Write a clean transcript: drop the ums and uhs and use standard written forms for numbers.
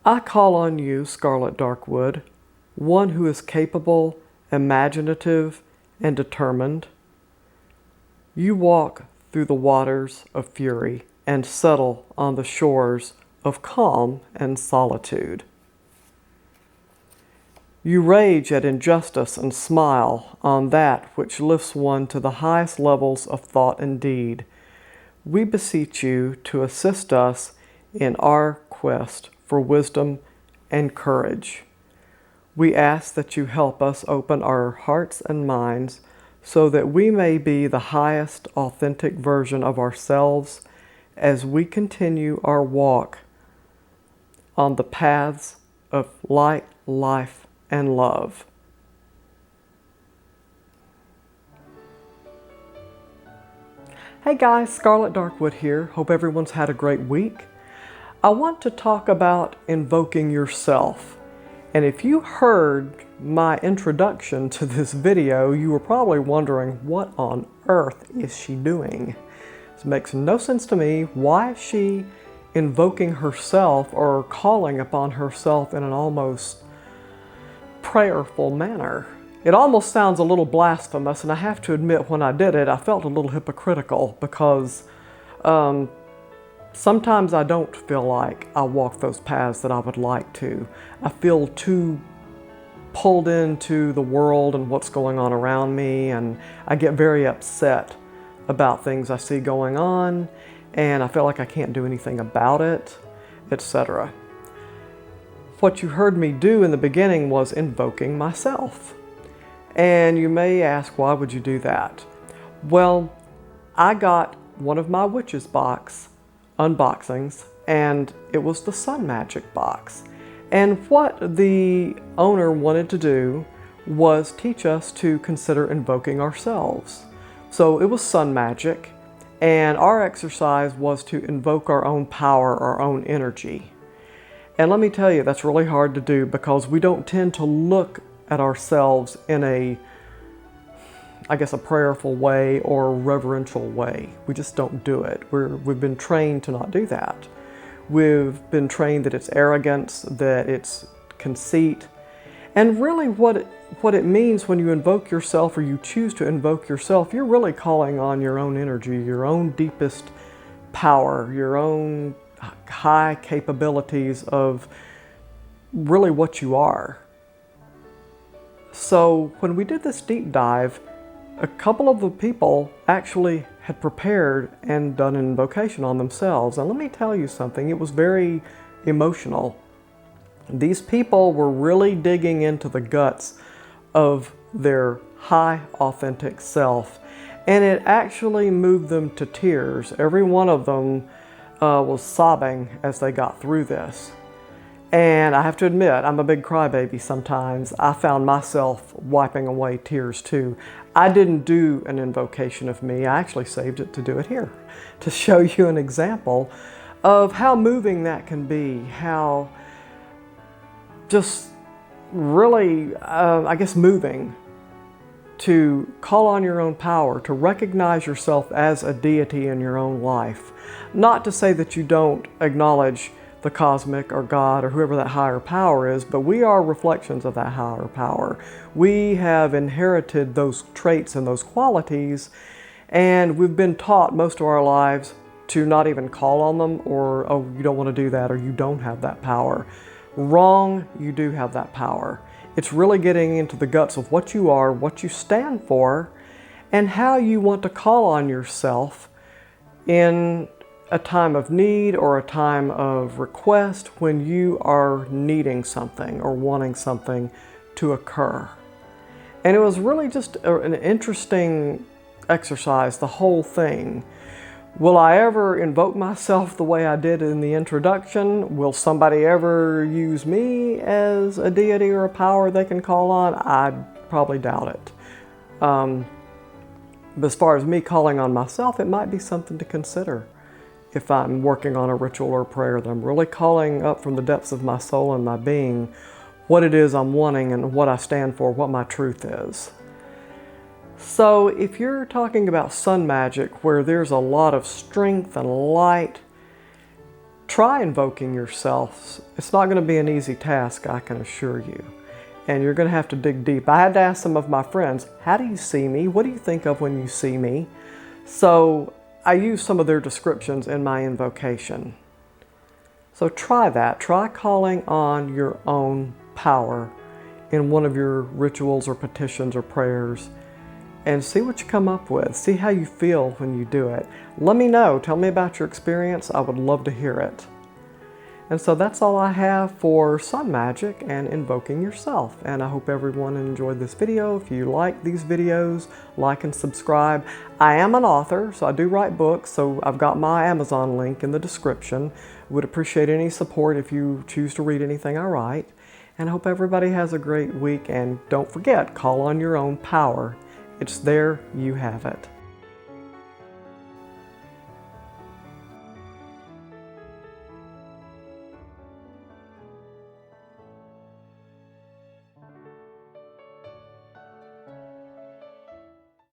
I call on you, Scarlet Darkwood, one who is capable, imaginative, and determined. You walk through the waters of fury and settle on the shores of calm and solitude. You rage at injustice and smile on that which lifts one to the highest levels of thought and deed. We beseech you to assist us in our quest for wisdom and courage. We ask that you help us open our hearts and minds so that we may be the highest authentic version of ourselves as we continue our walk on the paths of light, life, and love. Hey guys, Scarlet Darkwood here. Hope everyone's had a great week. I want to talk about invoking yourself. And if you heard my introduction to this video, you were probably wondering, what on earth is she doing? This makes no sense to me. Why is she invoking herself or calling upon herself in an almost prayerful manner? It almost sounds a little blasphemous, and I have to admit when I did it, I felt a little hypocritical because sometimes I don't feel like I walk those paths that I would like to. I feel too pulled into the world and what's going on around me, and I get very upset about things I see going on, and I feel like I can't do anything about it, etc. What you heard me do in the beginning was invoking myself. And you may ask, why would you do that? Well, I got one of my witch's box unboxings, and it was the Sun Magic box. And what the owner wanted to do was teach us to consider invoking ourselves. So it was Sun Magic, and our exercise was to invoke our own power, our own energy. And let me tell you, that's really hard to do because we don't tend to look at ourselves in a prayerful way or reverential way. We just don't do it. We've been trained to not do that. We've been trained that it's arrogance, that it's conceit. And really what it means when you invoke yourself or you choose to invoke yourself, you're really calling on your own energy, your own deepest power, your own high capabilities of really what you are. So when we did this deep dive, a couple of the people actually had prepared and done an invocation on themselves. And let me tell you something, it was very emotional. These people were really digging into the guts of their high authentic self, and it actually moved them to tears. Every one of them was sobbing as they got through this. And I have to admit, I'm a big crybaby sometimes. I found myself wiping away tears too. I didn't do an invocation of me. I actually saved it to do it here, to show you an example of how moving that can be, how just really, moving to call on your own power, to recognize yourself as a deity in your own life. Not to say that you don't acknowledge the cosmic or God or whoever that higher power is, but we are reflections of that higher power. We have inherited those traits and those qualities, and we've been taught most of our lives to not even call on them, or, oh, you don't want to do that, or you don't have that power. Wrong, you do have that power. It's really getting into the guts of what you are, what you stand for, and how you want to call on yourself in a time of need or a time of request when you are needing something or wanting something to occur. And it was really just an interesting exercise, the whole thing. Will I ever invoke myself the way I did in the introduction? Will somebody ever use me as a deity or a power they can call on? I probably doubt it. But as far as me calling on myself, it might be something to consider. If I'm working on a ritual or prayer, that I'm really calling up from the depths of my soul and my being what it is I'm wanting and what I stand for, what my truth is. So if you're talking about sun magic, where there's a lot of strength and light, try invoking yourself. It's not going to be an easy task, I can assure you. And you're going to have to dig deep. I had to ask some of my friends, how do you see me? What do you think of when you see me? So I use some of their descriptions in my invocation. So try that. Try calling on your own power in one of your rituals or petitions or prayers and see what you come up with. See how you feel when you do it. Let me know. Tell me about your experience. I would love to hear it. And so that's all I have for Sun Magic and Invoking Yourself. And I hope everyone enjoyed this video. If you like these videos, like and subscribe. I am an author, so I do write books, so I've got my Amazon link in the description. Would appreciate any support if you choose to read anything I write. And I hope everybody has a great week. And don't forget, call on your own power. It's there, you have it.